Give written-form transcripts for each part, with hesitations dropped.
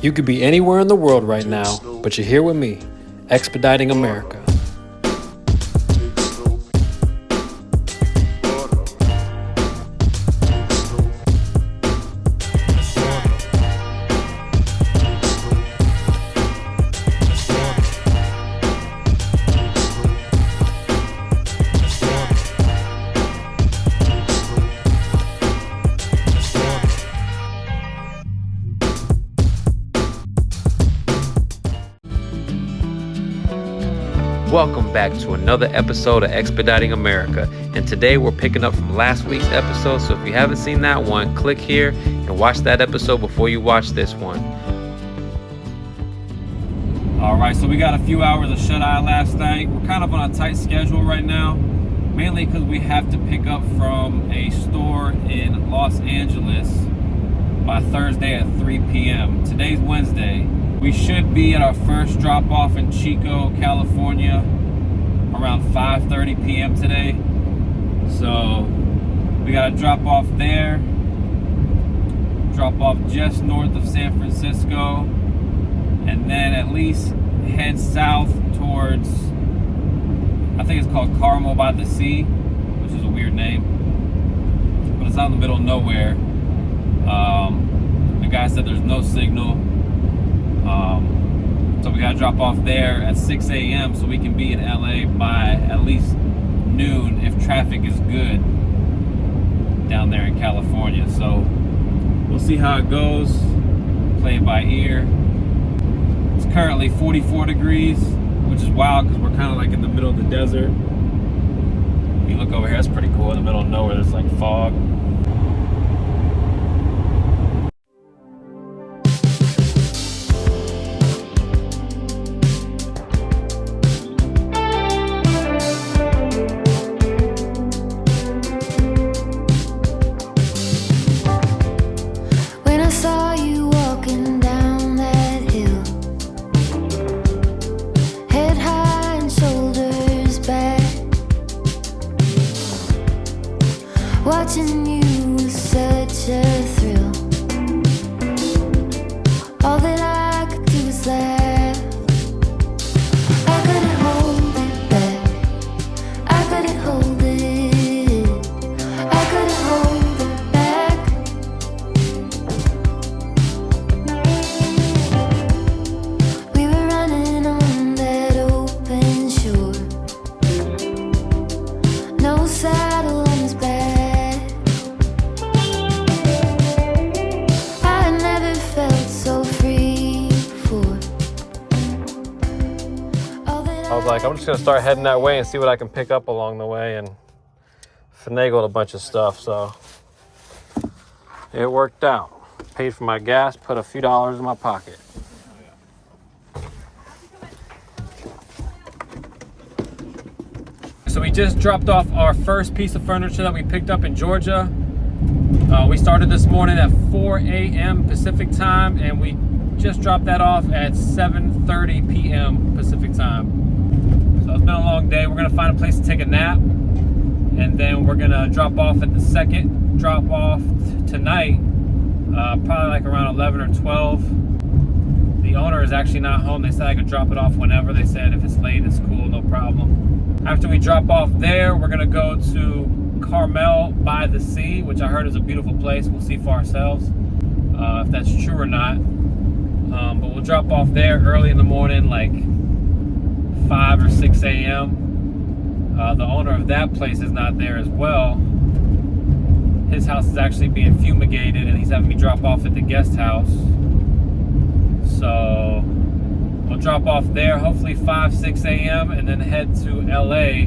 You could be anywhere in the world right now, but you're here with me, Expediting America. Welcome back to another episode of Expediting America, and today we're picking up from last week's episode, so if you haven't seen that one, click here and watch that episode before you watch this one. Alright, so we got a few hours of shut-eye last night. We're kind of on a tight schedule right now, mainly because we have to pick up from a store in Los Angeles by Thursday at 3 p.m. Today's Wednesday. We should be at our first drop-off in Chico, California around 5:30 p.m. today. So we got to drop off there, drop off just north of San Francisco, and then at least head south towards, I think it's called Carmel by the Sea, which is a weird name, but it's out in the middle of nowhere. The guy said there's no signal. So we gotta drop off there at 6 a.m. so we can be in LA by at least noon if traffic is good down there in California. So we'll see how it goes, play it by ear. It's currently 44 degrees, which is wild because we're kind of like in the middle of the desert. If you look over here, it's pretty cool. In the middle of nowhere, there's like fog. Watching you was such a thrill. All that I could do was laugh. I couldn't hold it back. I couldn't hold it. I couldn't hold it back. We were running on that open shore. No saddle on his back. I was like, I'm just gonna start heading that way and see what I can pick up along the way, and finagled a bunch of stuff, so it worked out. Paid for my gas, put a few dollars in my pocket. So we just dropped off our first piece of furniture that we picked up in Georgia. We started this morning at 4 a.m. Pacific time, and we just dropped that off at 7:30 p.m. Pacific time. So it's been a long day. We're gonna find a place to take a nap, and then we're gonna drop off at the second drop off tonight, probably like around 11 or 12. The owner is actually not home. They said I could drop it off whenever. They said if it's late, it's cool, no problem. After we drop off there, we're gonna go to Carmel by the Sea, which I heard is a beautiful place. We'll see for ourselves if that's true or not. But we'll drop off there early in the morning, like 5 or 6 a.m. The owner of that place is not there as well. His house is actually being fumigated, and he's having me drop off at the guest house. So we'll drop off there, hopefully 5, 6 a.m. and then head to LA,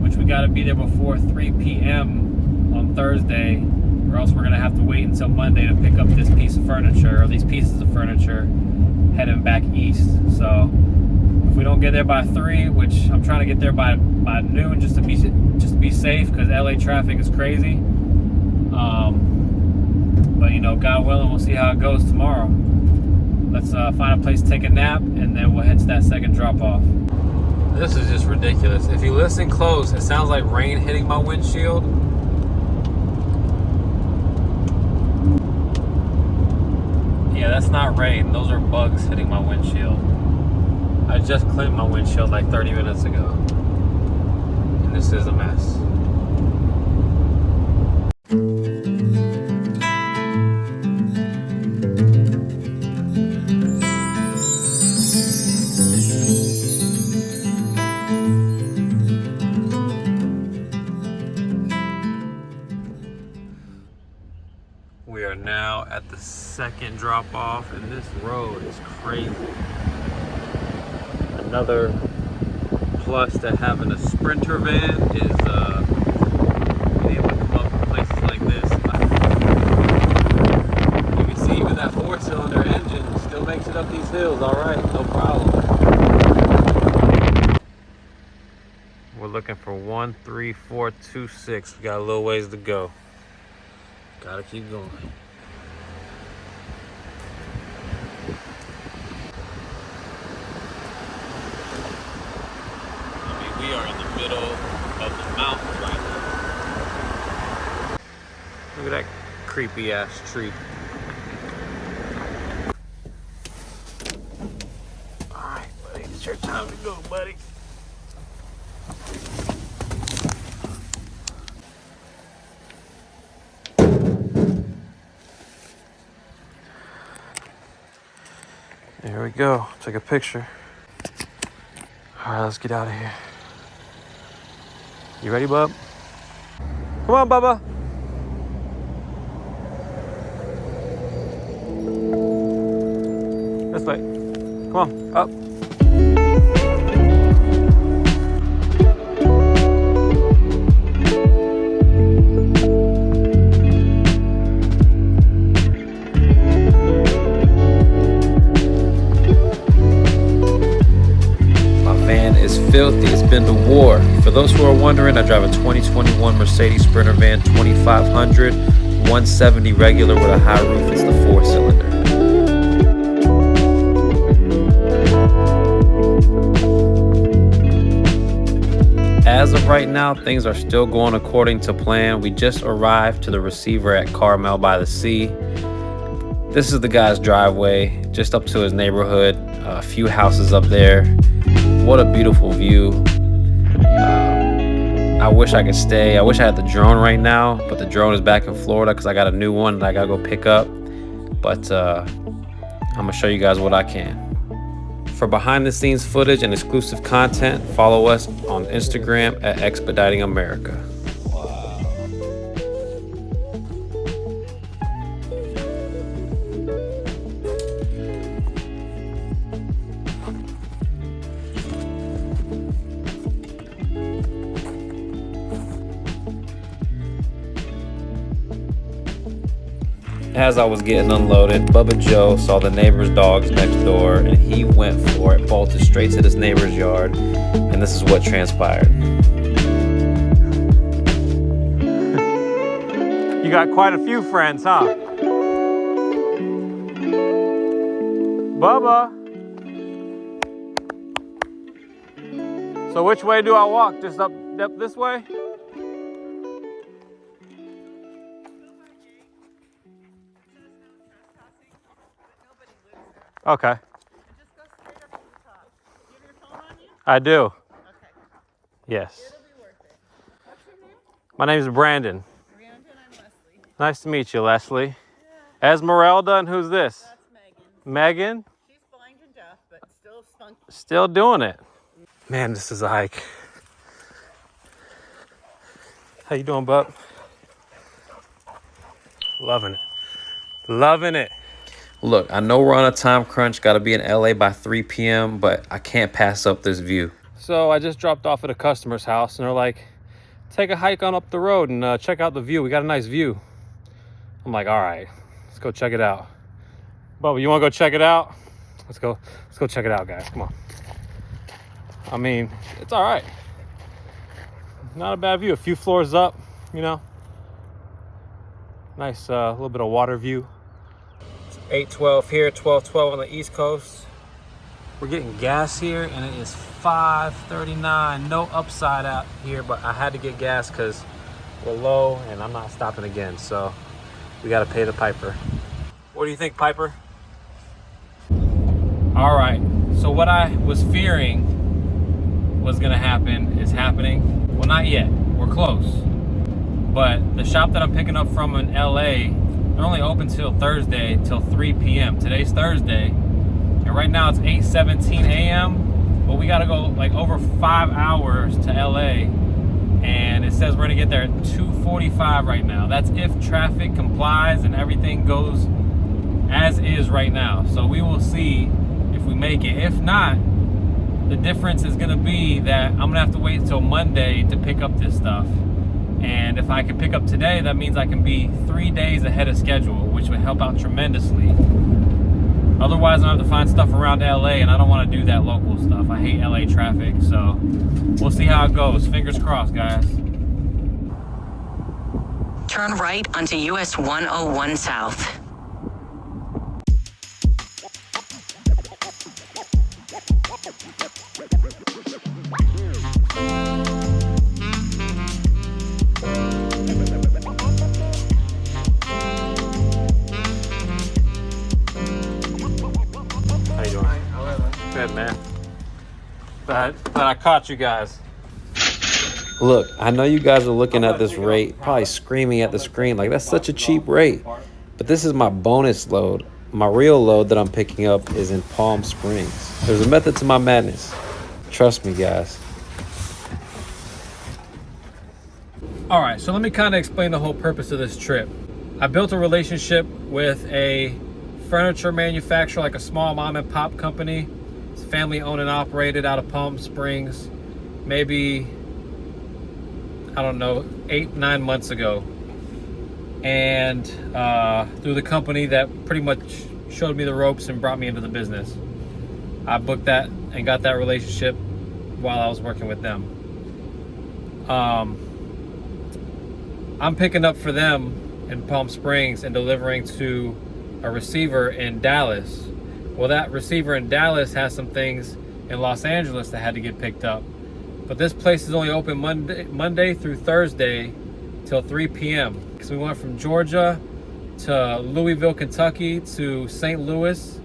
which we got to be there before 3 p.m. on Thursday, or else we're going to have to wait until Monday to pick up this piece of furniture, or these pieces of furniture, heading back east. So if we don't get there by 3, which I'm trying to get there by noon just to be safe, because LA traffic is crazy. But you know, God willing, we'll see how it goes tomorrow. Let's find a place to take a nap, and then we'll head to that second drop off. This is just ridiculous. If you listen close, it sounds like rain hitting my windshield. Yeah, Yeah, that's not rain. Those are bugs hitting my windshield. I just cleaned my windshield like 30 minutes ago. And this is a mess. We are now at the second drop off, and this road is crazy. Another plus to having a Sprinter van is being able to come up to places like this. You can see even that 4-cylinder engine still makes it up these hills, all right, no problem. We're looking for 13426. We got a little ways to go. Gotta keep going. We are in the middle of the mountains right now. Look at that creepy ass tree. Alright, buddy, it's your time to go, buddy. There we go. Take a picture. Alright, let's get out of here. You ready, bub? Come on, Bubba. This way. Come on, up. Filthy, it's been to war. For those who are wondering, I drive a 2021 Mercedes Sprinter van 2500, 170 regular with a high roof. It's the 4-cylinder. As of right now, things are still going according to plan. We just arrived to the receiver at Carmel by the sea. This is the guy's driveway, just up to his neighborhood, a few houses up there. What a beautiful view. I wish I could stay. I wish I had the drone right now, but the drone is back in Florida because I got a new one that I gotta go pick up. But I'm gonna show you guys what I can. For behind the scenes footage and exclusive content, follow us on Instagram at Expediting America. As I was getting unloaded, Bubba Joe saw the neighbor's dogs next door and he went for it, bolted straight to this neighbor's yard, and this is what transpired. You got quite a few friends, huh? Bubba! So which way do I walk? Just up this way? Okay. And just go straight up to the top. You have your phone on you? I do. Okay. Yes. It'll be worth it. What's your name? My name is Brandon. Brandon, I'm Leslie. Nice to meet you, Leslie. Yeah. Esmeralda, and who's this? That's Megan. Megan? She's blind and deaf, but still spunky. Still doing it. Man, this is a hike. How you doing, bub? Loving it. Loving it. Look, I know we're on a time crunch, gotta be in LA by 3 p.m., but I can't pass up this view. So I just dropped off at a customer's house and they're like, take a hike on up the road and check out the view. We got a nice view. I'm like, all right, let's go check it out. Bubba, you wanna go check it out? Let's go check it out, guys, come on. I mean, it's all right. Not a bad view, a few floors up, you know. Nice little bit of water view. 8:12 here, 12:12 on the East Coast. We're getting gas here and it is $5.39. No upside out here, but I had to get gas because we're low and I'm not stopping again. So we got to pay the piper. What do you think, Piper? All right, so what I was fearing was gonna happen is happening. Well, not yet, we're close. But the shop that I'm picking up from in LA, they're only open till Thursday, till 3 p.m. Today's Thursday, and right now it's 8:17 a.m. But we gotta go like over 5 hours to LA, and it says we're gonna get there at 2:45 right now. That's if traffic complies and everything goes as is right now. So we will see if we make it. If not, the difference is gonna be that I'm gonna have to wait until Monday to pick up this stuff. And if I can pick up today, that means I can be 3 days ahead of schedule, which would help out tremendously. Otherwise, I have to find stuff around LA, and I don't want to do that local stuff. I hate LA traffic, so we'll see how it goes. Fingers crossed, guys. Turn right onto US 101 South. How you doing? Good, man. But I caught you guys. Look, I know you guys are looking at this rate, probably screaming at the screen like that's such a cheap rate. But this is my bonus load. My real load that I'm picking up is in Palm Springs. There's a method to my madness. Trust me, guys. All right, so let me kind of explain the whole purpose of this trip. I built a relationship with a furniture manufacturer, like a small mom and pop company. It's family owned and operated out of Palm Springs, maybe, I don't know, 8-9 months ago. And through the company that pretty much showed me the ropes and brought me into the business, I booked that and got that relationship while I was working with them. I'm picking up for them in Palm Springs and delivering to a receiver in Dallas. Well, that receiver in Dallas has some things in Los Angeles that had to get picked up. But this place is only open Monday through Thursday till 3 p.m. Because we went from Georgia to Louisville, Kentucky, to St. Louis,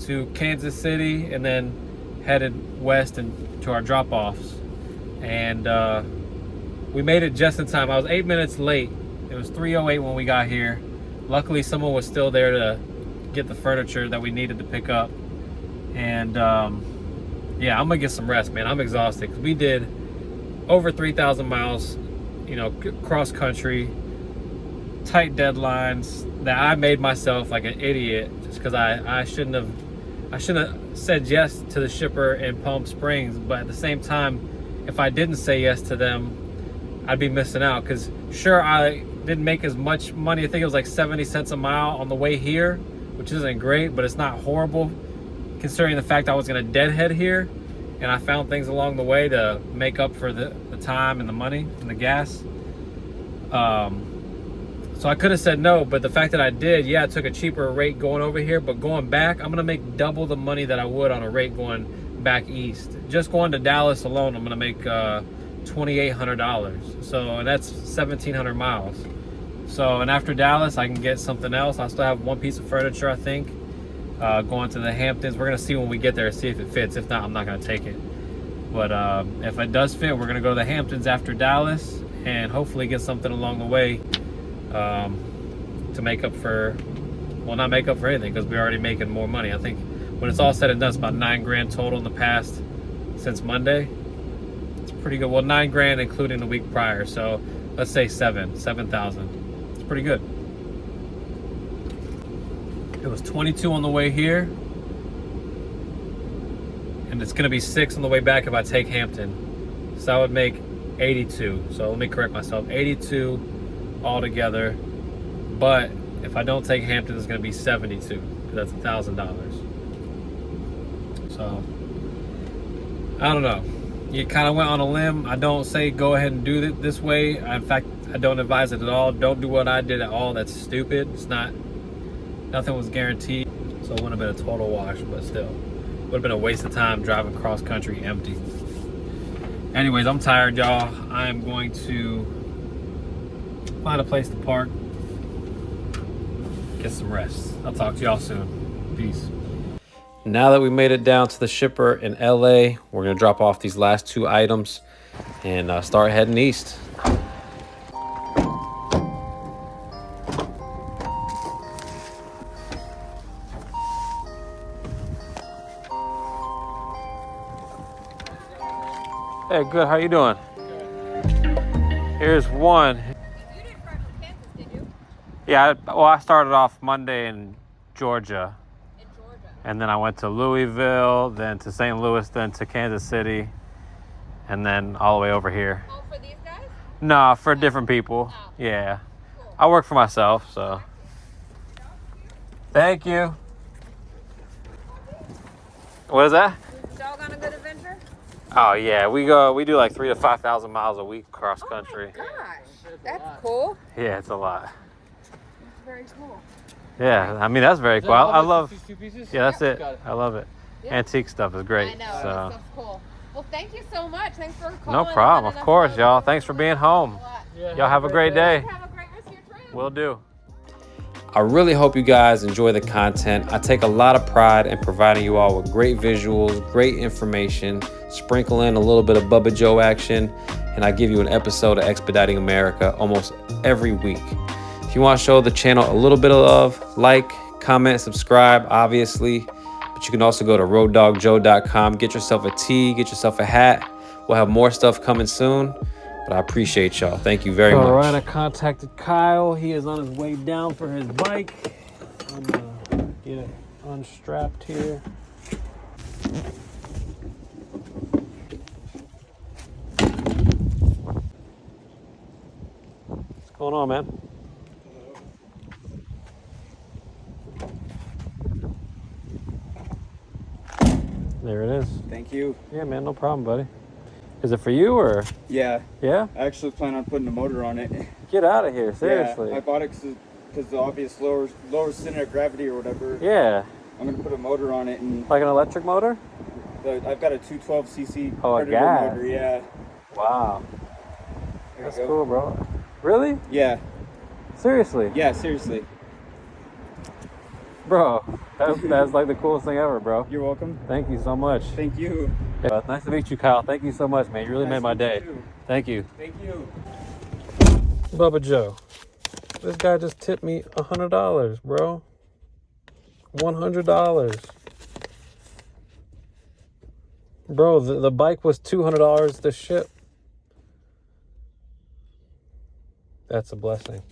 to Kansas City, and then headed west and to our drop-offs. And we made it just in time. I was 8 minutes late. It was 3:08 when we got here. Luckily, someone was still there to get the furniture that we needed to pick up. And yeah, I'm gonna get some rest, man. I'm exhausted because we did over 3,000 miles, you know, cross country, tight deadlines that I made myself like an idiot just because I shouldn't have said yes to the shipper in Palm Springs. But at the same time, if I didn't say yes to them, I'd be missing out. Because sure, I didn't make as much money. I think it was like 70 cents a mile on the way here, which isn't great, but it's not horrible considering the fact I was gonna deadhead here, and I found things along the way to make up for the time and the money and the gas. So I could have said no, but the fact that I did, yeah, I took a cheaper rate going over here, but going back, I'm gonna make double the money that I would on a rate going back east. Just going to Dallas alone, I'm gonna make $2,800. So, and that's 1,700 miles. So, and after Dallas, I can get something else. I still have one piece of furniture, I think, going to the Hamptons. We're gonna see when we get there, see if it fits. If not, I'm not gonna take it. But if it does fit, we're gonna go to the Hamptons after Dallas and hopefully get something along the way to make up for, well, not make up for anything, because we're already making more money. I think when it's all said and done, it's about $9 grand total in the past since Monday. It's pretty good. Well, $9 grand including the week prior. So let's say 7,000. It's pretty good. It was 22 on the way here, and it's gonna be 6 on the way back if I take Hampton. So I would make 82. So let me correct myself, 82 altogether. But if I don't take Hampton, it's gonna be 72, because that's $1,000. So I don't know. You kind of went on a limb. I don't say go ahead and do it this way. In fact, I don't advise it at all. Don't do what I did at all. That's stupid. It's not, nothing was guaranteed. So it wouldn't have been a total wash, but still. Would have been a waste of time driving cross country empty. Anyways, I'm tired, y'all. I am going to find a place to park, get some rest. I'll talk to y'all soon. Peace. Now that we made it down to the shipper in LA, we're gonna drop off these last 2 items and start heading east. Hey, good. How you doing? Here's one. You didn't drive from Kansas, did you? Yeah, well, I started off Monday in Georgia, In Georgia. and then I went to Louisville, then to St. Louis, then to Kansas City, and then all the way over here. Oh, for these guys? No, for different people. Oh. Yeah. Cool. I work for myself, so. Thank you. What is that? Is dog on a good adventure? Oh yeah, we do like 3,000 to 5,000 miles a week across country. Oh my gosh, that's cool. Yeah, it's a lot. That's very cool. Yeah, I mean that's very cool. I love. Yeah, that's it. I love it. Yeah. Antique stuff is great. I know, So that stuff's cool. Well, thank you so much. Thanks for calling. no and problem. letting Of us course, know. y'all. Thanks for being home. Y'all have a great day. Have a great rest of your trip. Will do. I really hope you guys enjoy the content. I take a lot of pride in providing you all with great visuals, great information, sprinkle in a little bit of Bubba Joe action, and I give you an episode of Expediting America almost every week. If you want to show the channel a little bit of love, like, comment, subscribe, obviously. But you can also go to roaddogjoe.com, get yourself a tee, get yourself a hat. We'll have more stuff coming soon. But I appreciate y'all. Thank you very much. All right, I contacted Kyle. He is on his way down for his bike. I'm gonna get it unstrapped here. What's going on, man? There it is. Thank you. Yeah, man, no problem, buddy. Is it for you or? Yeah, Yeah? I actually plan on putting a motor on it. Get out of here, seriously. Yeah, I bought it because the obvious lower center of gravity or whatever. Yeah, I'm gonna put a motor on it, and like an electric motor? I've got a 212cc Oh, a Predator gas. motor. Yeah. Wow. There That's you go. cool, bro. Really? Yeah. Seriously? Yeah. Seriously. Bro, that's like the coolest thing ever, bro. You're welcome. Thank you so much. Thank you. Yeah, nice to meet you, Kyle. Thank you so much, man. You really made my day. Thank you. Thank you. Bubba Joe. This guy just tipped me $100, bro. $100. Bro, the bike was $200 to ship. That's a blessing.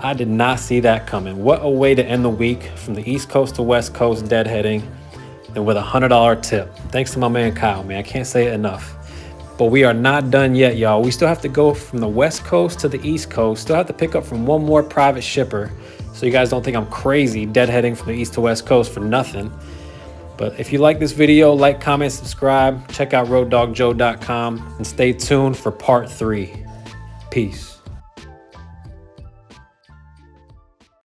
I did not see that coming. What a way to end the week from the East Coast to West Coast deadheading and with a $100 tip. Thanks to my man Kyle, man. I can't say it enough. But we are not done yet, y'all. We still have to go from the West Coast to the East Coast. Still have to pick up from one more private shipper. So you guys don't think I'm crazy deadheading from the East to West Coast for nothing. But if you like this video, like, comment, subscribe. Check out roaddogjoe.com and stay tuned for part 3. Peace.